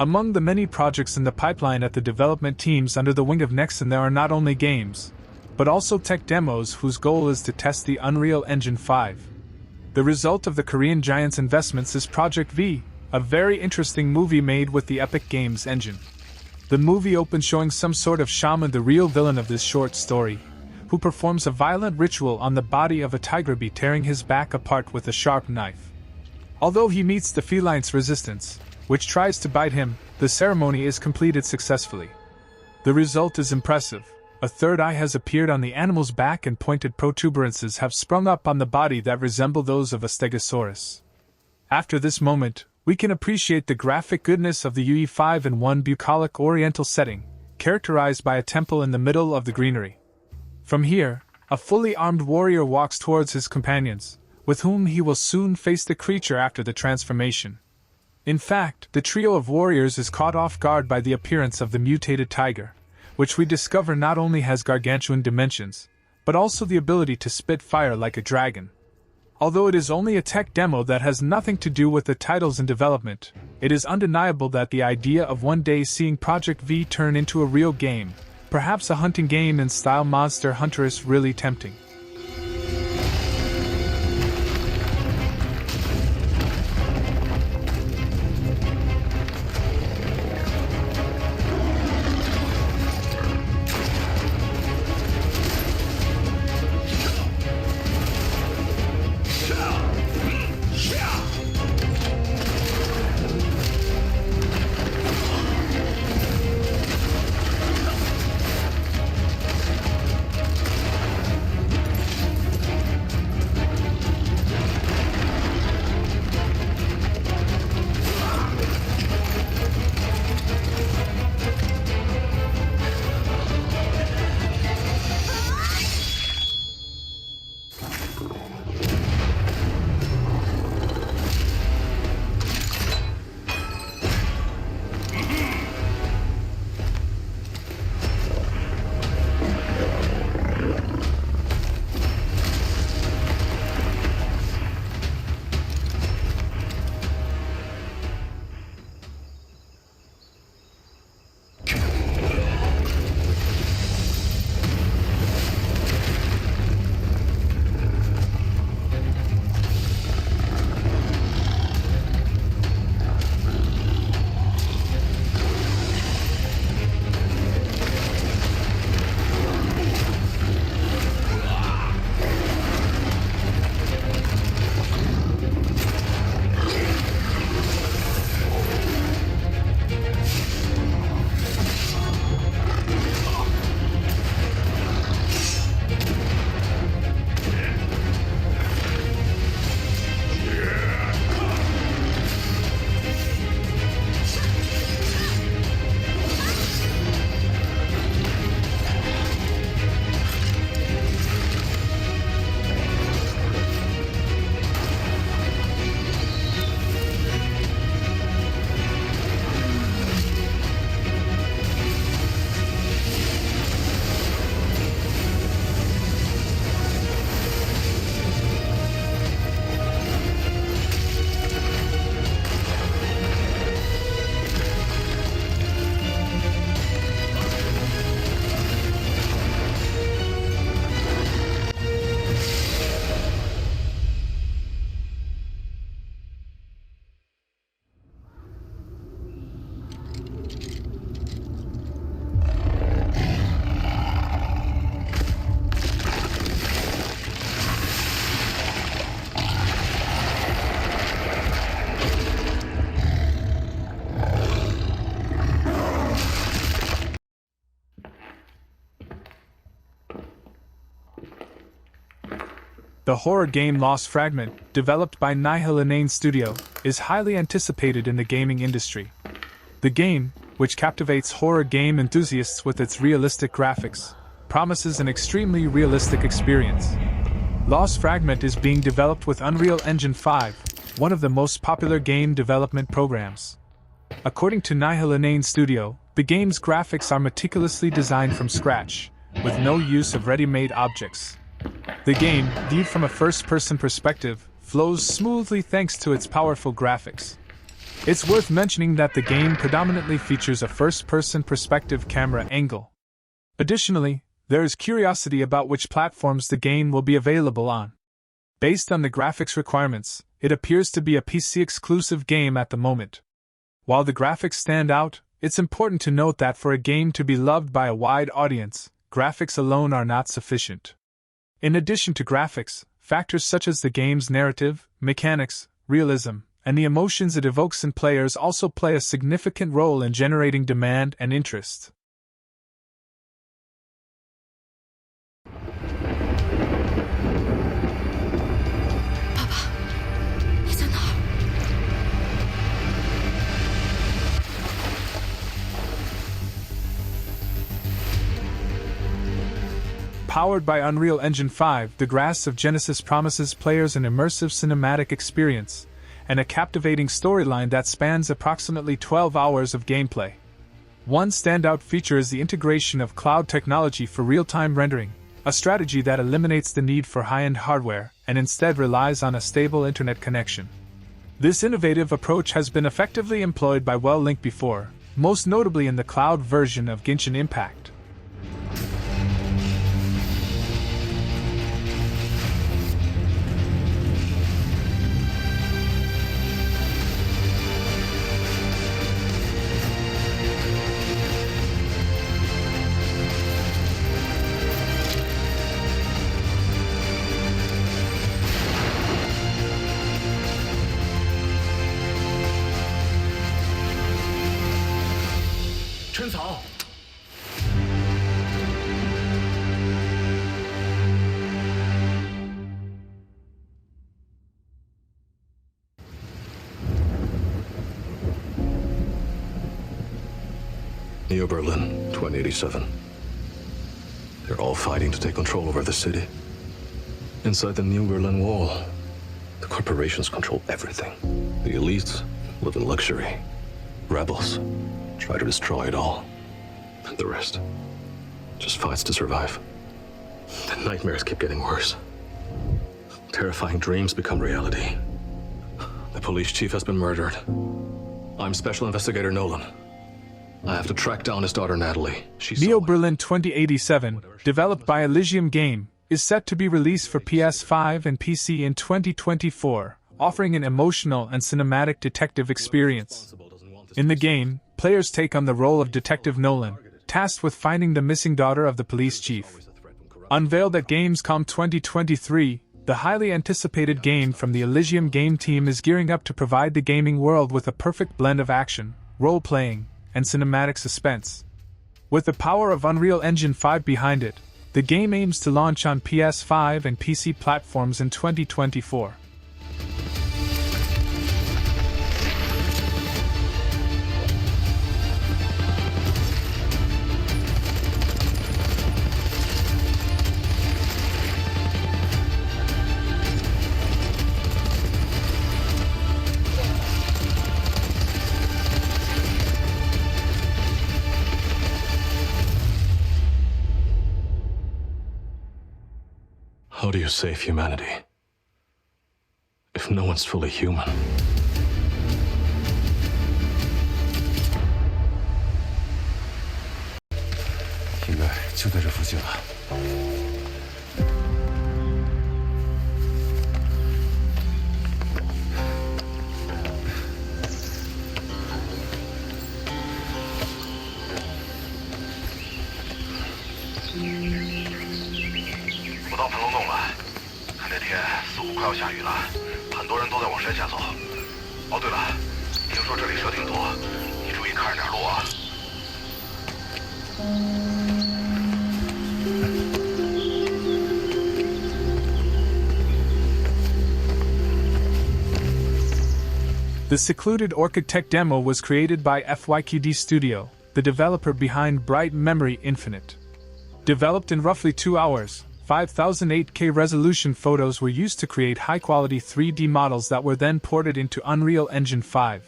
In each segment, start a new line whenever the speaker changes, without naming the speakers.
Among the many projects in the pipeline at the development teams under the wing of Nexon, there are not only games, but also tech demos whose goal is to test the Unreal Engine 5. The result of the Korean giant's investments is Project V, a very interesting movie made with the Epic Games engine. The movie opens showing some sort of shaman, the real villain of this short story, who performs a violent ritual on the body of a tiger bee, tearing his back apart with a sharp knife. Although he meets the feline's resistance, which tries to bite him, the ceremony is completed successfully. The result is impressive. A third eye has appeared on the animal's back and pointed protuberances have sprung up on the body that resemble those of a stegosaurus. After this moment, we can appreciate the graphic goodness of the UE5 in one bucolic oriental setting, characterized by a temple in the middle of the greenery. From here, a fully armed warrior walks towards his companions, with whom he will soon face the creature after the transformation. In fact, the trio of warriors is caught off guard by the appearance of the mutated tiger, which we discover not only has gargantuan dimensions, but also the ability to spit fire like a dragon. Although it is only a tech demo that has nothing to do with the titles in development, it is undeniable that the idea of one day seeing Project V turn into a real game, perhaps a hunting game in style Monster Hunter, is really tempting. The horror game Lost Fragment, developed by Nightingale Studio, is highly anticipated in the gaming industry. The game, which captivates horror game enthusiasts with its realistic graphics, promises an extremely realistic experience. Lost Fragment is being developed with Unreal Engine 5, one of the most popular game development programs. According to Nightingale Studio, the game's graphics are meticulously designed from scratch, with no use of ready-made objects. The game, viewed from a first-person perspective, flows smoothly thanks to its powerful graphics. It's worth mentioning that the game predominantly features a first-person perspective camera angle. Additionally, there is curiosity about which platforms the game will be available on. Based on the graphics requirements, it appears to be a PC-exclusive game at the moment. While the graphics stand out, it's important to note that for a game to be loved by a wide audience, graphics alone are not sufficient. In addition to graphics, factors such as the game's narrative, mechanics, realism, and the emotions it evokes in players also play a significant role in generating demand and interest. Powered by Unreal Engine 5, the Grass of Genesıs promises players an immersive cinematic experience and a captivating storyline that spans approximately 12 hours of gameplay. One standout feature is the integration of cloud technology for real-time rendering, a strategy that eliminates the need for high-end hardware and instead relies on a stable internet connection. This innovative approach has been effectively employed by Well-Link before, most notably in the cloud version of Genshin Impact.
New Berlin, 2087. They're all fighting to take control over the city. Inside the New Berlin Wall, the corporations control everything. The elites live in luxury. Rebels try to destroy it all. And the rest just fights to survive. The nightmares keep getting worse. Terrifying dreams become reality. The police chief has been murdered. I'm Special Investigator Nolan. I have to track down his daughter Natalie.
Neo Berlin 2087, developed by Elysium Game, is set to be released for PS5 and PC in 2024, offering an emotional and cinematic detective experience. In the game, players take on the role of Detective Nolan, tasked with finding the missing daughter of the police chief. Unveiled at Gamescom 2023, the highly anticipated game from the Elysium Game team is gearing up to provide the gaming world with a perfect blend of action, role-playing, and cinematic suspense. With the power of Unreal Engine 5 behind it, the game aims to launch on PS5 and PC platforms in 2024.
How do you save humanity if no one's fully human?
应该就在这附近了。
我到盘龙洞了，看这天似乎快要下雨了，很多人都在往山下走。哦，对了，听说这里蛇挺多，你注意看着点路啊。
The Secluded Orchid tech demo was created by FYQD Studio, the developer behind Bright Memory Infinite. Developed in roughly 2 hours, 5008K resolution photos were used to create high-quality 3D models that were then ported into Unreal Engine 5.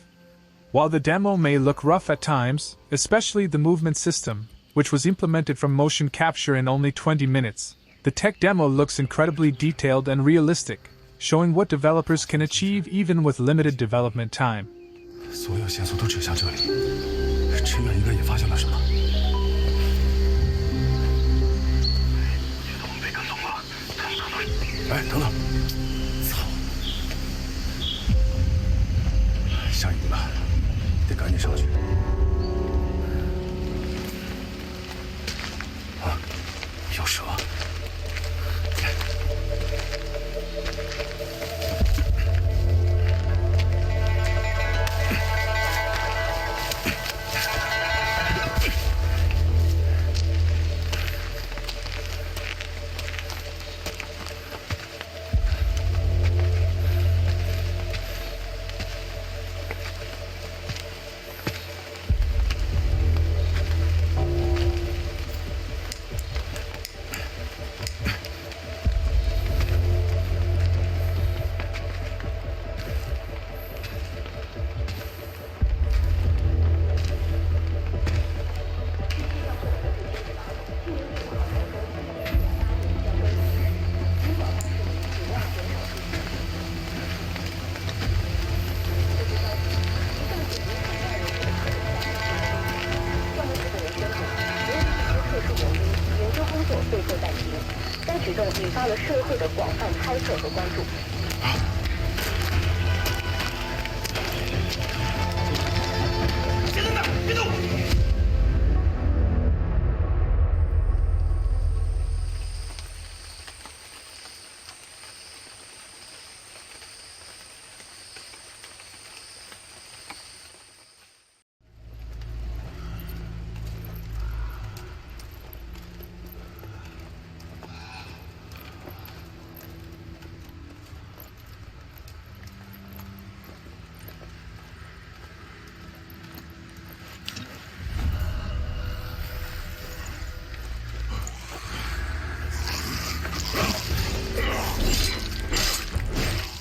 While the demo may look rough at times, especially the movement system, which was implemented from motion capture in only 20 minutes, the tech demo looks incredibly detailed and realistic, showing what developers can achieve even with limited development time.
所有线索都指向这里，支援应该也发现了什么。
觉得我们被跟踪了，怎么可能？
哎，等等！操！下雨了，得赶紧上去。啊，有蛇！
引发了社会的广泛猜测和关注。
别动那儿，别动！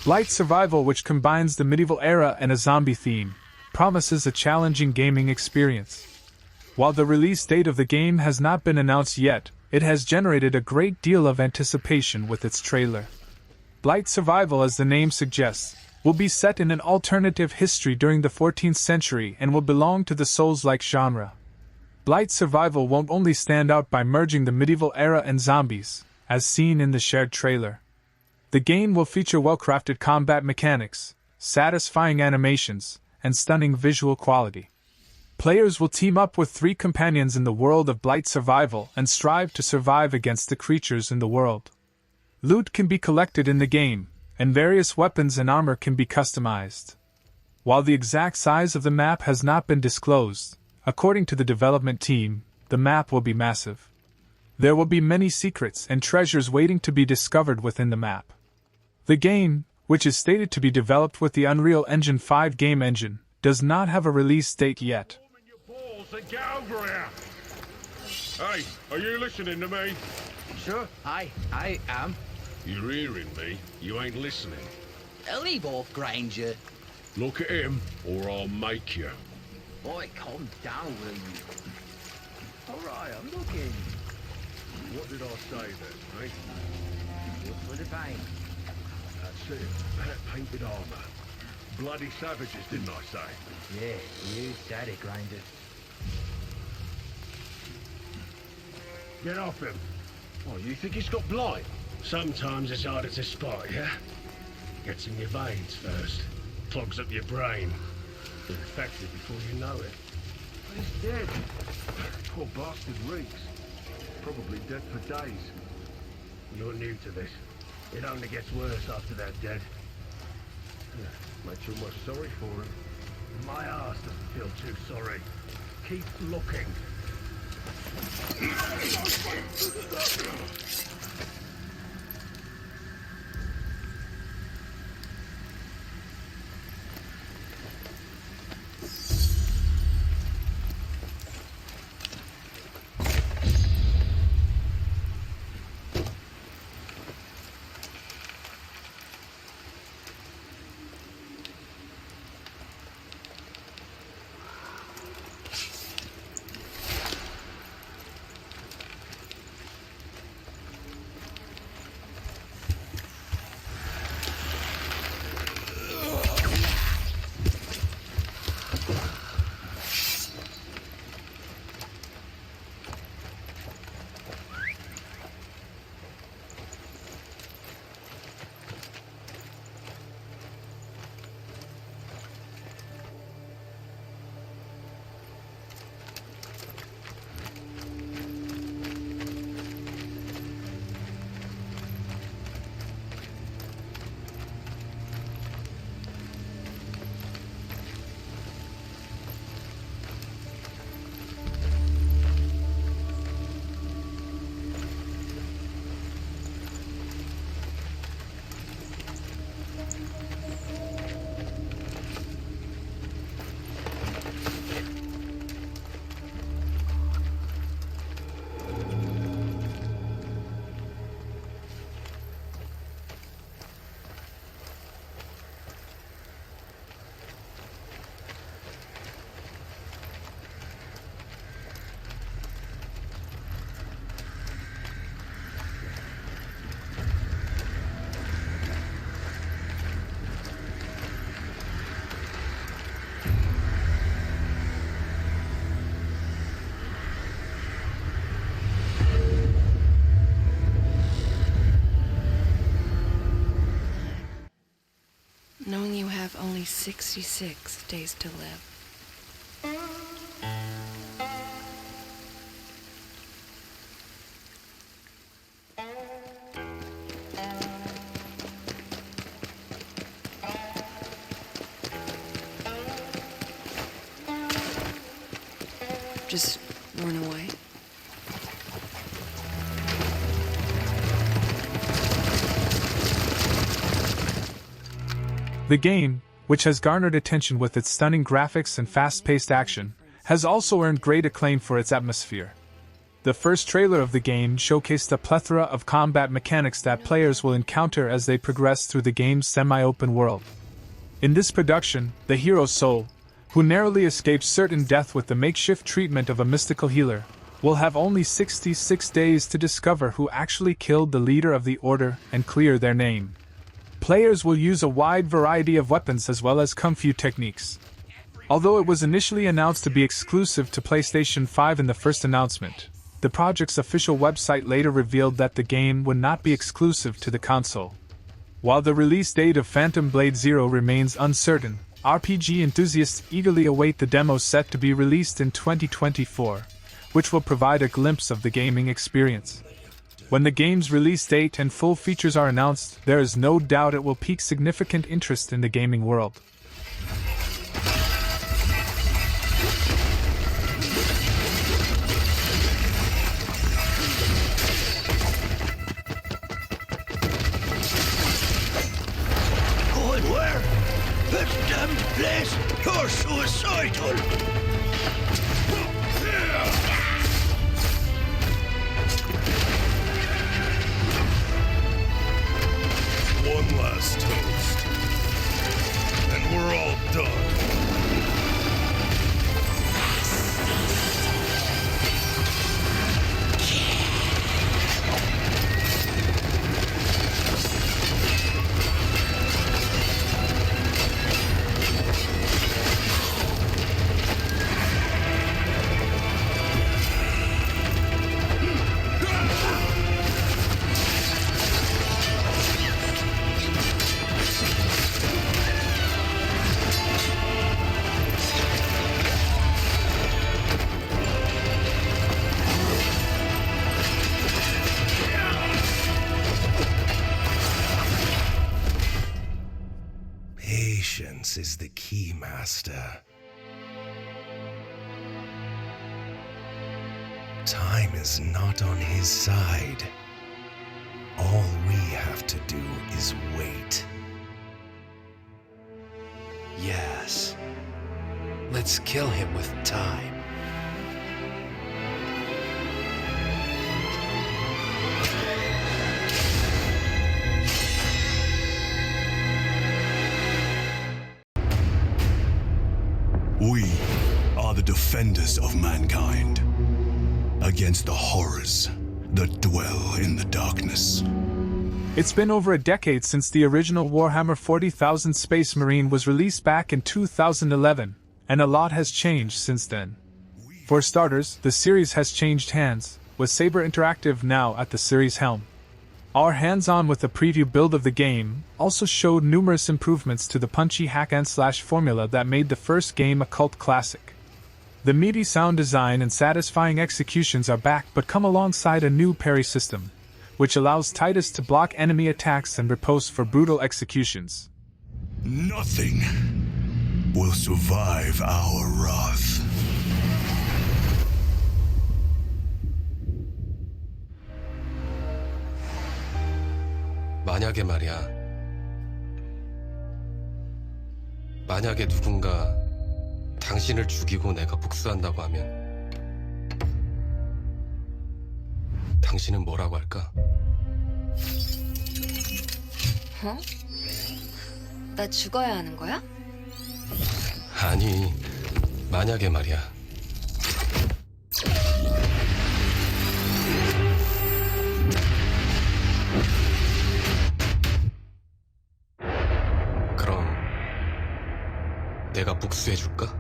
Blight Survival, which combines the medieval era and a zombie theme, promises a challenging gaming experience. While the release date of the game has not been announced yet, it has generated a great deal of anticipation with its trailer. Blight Survival, as the name suggests, will be set in an alternative history during the 14th century and will belong to the Souls-like genre. Blight Survival won't only stand out by merging the medieval era and zombies, as seen in the shared trailer. The game will feature well-crafted combat mechanics, satisfying animations, and stunning visual quality. Players will team up with 3 companions in the world of Blight Survival and strive to survive against the creatures in the world. Loot can be collected in the game, and various weapons and armor can be customized. While the exact size of the map has not been disclosed, according to the development team, the map will be massive. There will be many secrets and treasures waiting to be discovered within the map. The game, which is stated to be developed with the Unreal Engine 5 game engine, does not have a release date yet.
Get over here! Hey, are you listening to me?
Sure, I am.
You're hearing me. You ain't listening.
Leave off, Granger.
Look at him, or I'll make you.
Boy, calm down, will you? Alright, I'm looking.
What did I say then, eh?
Look for the paint.
That's it. That painted armor. Bloody savages, didn't I say?
Yeah, you said it, Granger.
Get off him. Oh, you think he's got blight? Sometimes it's harder to spot, yeah? Gets in your veins first. Clogs up your brain. You're infected before you know it. But he's dead. Poor bastard reeks. Probably dead for days. You're new to this. It only gets worse after they're dead. Makes you almost sorry for him. My ass doesn't feel too sorry. Keep looking.
only 66 days to live. Just run away.
The game, which has garnered attention with its stunning graphics and fast-paced action, has also earned great acclaim for its atmosphere. The first trailer of the game showcased a plethora of combat mechanics that players will encounter as they progress through the game's semi-open world. In this production, the hero Soul, who narrowly escapes certain death with the makeshift treatment of a mystical healer, will have only 66 days to discover who actually killed the leader of the Order and clear their name. Players will use a wide variety of weapons as well as kung fu techniques. Although it was initially announced to be exclusive to PlayStation 5 in the first announcement, the project's official website later revealed that the game would not be exclusive to the console. While the release date of Phantom Blade Zero remains uncertain, RPG enthusiasts eagerly await the demo set to be released in 2024, which will provide a glimpse of the gaming experience. When the game's release date and full features are announced, there is no doubt it will pique significant interest in the gaming world.
Going where? This damned place! You're suicidal!
One last toast, and we're all done. Patience is the key, Master. Time is not on his side. All we have to do is wait.
Yes. Let's kill him with time.
We are the defenders of mankind against the horrors that dwell in the darkness.
It's been over a decade since the original Warhammer 40,000 Space Marine was released back in 2011, and a lot has changed since then. For starters, the series has changed hands, with Saber Interactive now at the series helm. Our hands-on with a preview build of the game also showed numerous improvements to the punchy hack-and-slash formula that made the first game a cult classic. The meaty sound design and satisfying executions are back but come alongside a new parry system, which allows Titus to block enemy attacks and riposte for brutal executions.
Nothing will survive our wrath.
만약에 말이야. 만약에 누군가 당신을 죽이고 내가 복수한다고 하면 당신은 뭐라고 할까?
어? 나 죽어야 하는 거야?
아니, 만약에 말이야. 그럼 내가 복수해줄까?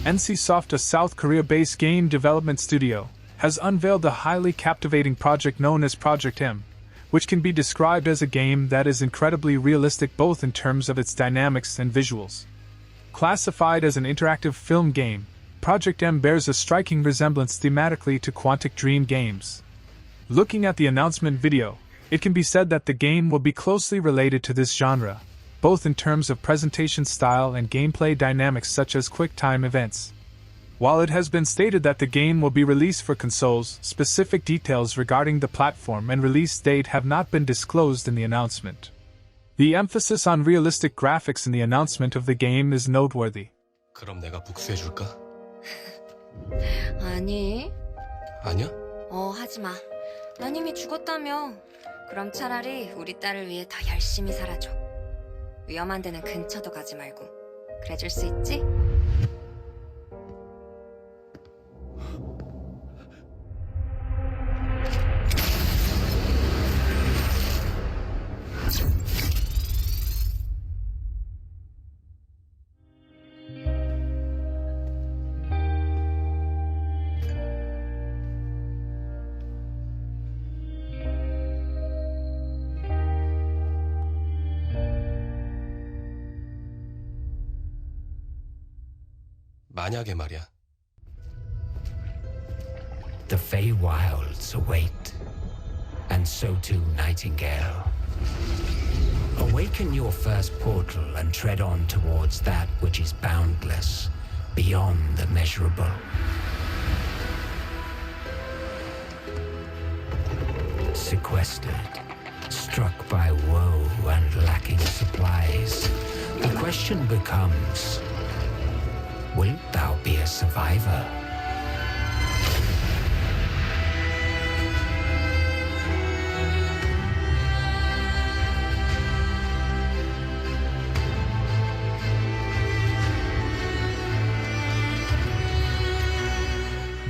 NCSoft, a South Korea-based game development studio, has unveiled a highly captivating project known as Project M, which can be described as a game that is incredibly realistic both in terms of its dynamics and visuals. Classified as an interactive film game, Project M bears a striking resemblance thematically to Quantic Dream games. Looking at the announcement video, it can be said that the game will be closely related to this genre, both in terms of presentation style and gameplay dynamics such as quick-time events. While it has been stated that the game will be released for consoles, specific details regarding the platform and release date have not been disclosed in the announcement. The emphasis on realistic graphics in the announcement of the game is noteworthy.
그럼 내가 복수해줄까?
아니.
아니야?
하지마. 넌 이미 죽었다며. 그럼 차라리 우리 딸을 위해 더 열심히 살아줘. 위험한 데는 근처도 가지 말고. 그래줄 수 있지?
만약에 말이야.
The Feywilds await, and so too Nightingale. Awaken your first portal and tread on towards that which is boundless, beyond the measurable. Sequestered, struck by woe and lacking supplies, the question becomes, wilt thou be a survivor?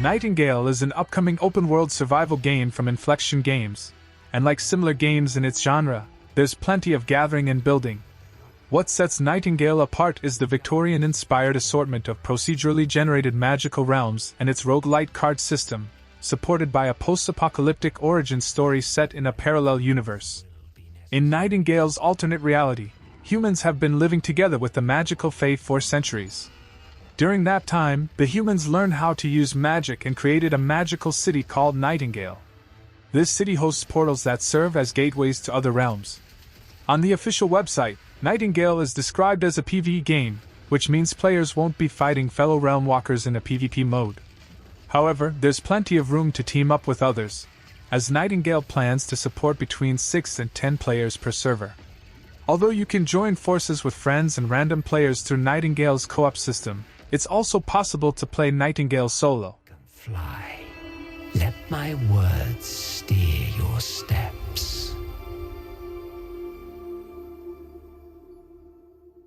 Nightingale is an upcoming open-world survival game from Inflection Games, and like similar games in its genre, there's plenty of gathering and building. What sets Nightingale apart is the Victorian-inspired assortment of procedurally generated magical realms and its roguelite card system, supported by a post-apocalyptic origin story set in a parallel universe. In Nightingale's alternate reality, humans have been living together with the magical Fae for centuries. During that time, the humans learned how to use magic and created a magical city called Nightingale. This city hosts portals that serve as gateways to other realms. On the official website, Nightingale is described as a PvE game, which means players won't be fighting fellow realm walkers in a PvP mode. However, there's plenty of room to team up with others, as Nightingale plans to support between 6 and 10 players per server. Although you can join forces with friends and random players through Nightingale's co-op system, it's also possible to play Nightingale solo.
Fly. Let my words steer your steps.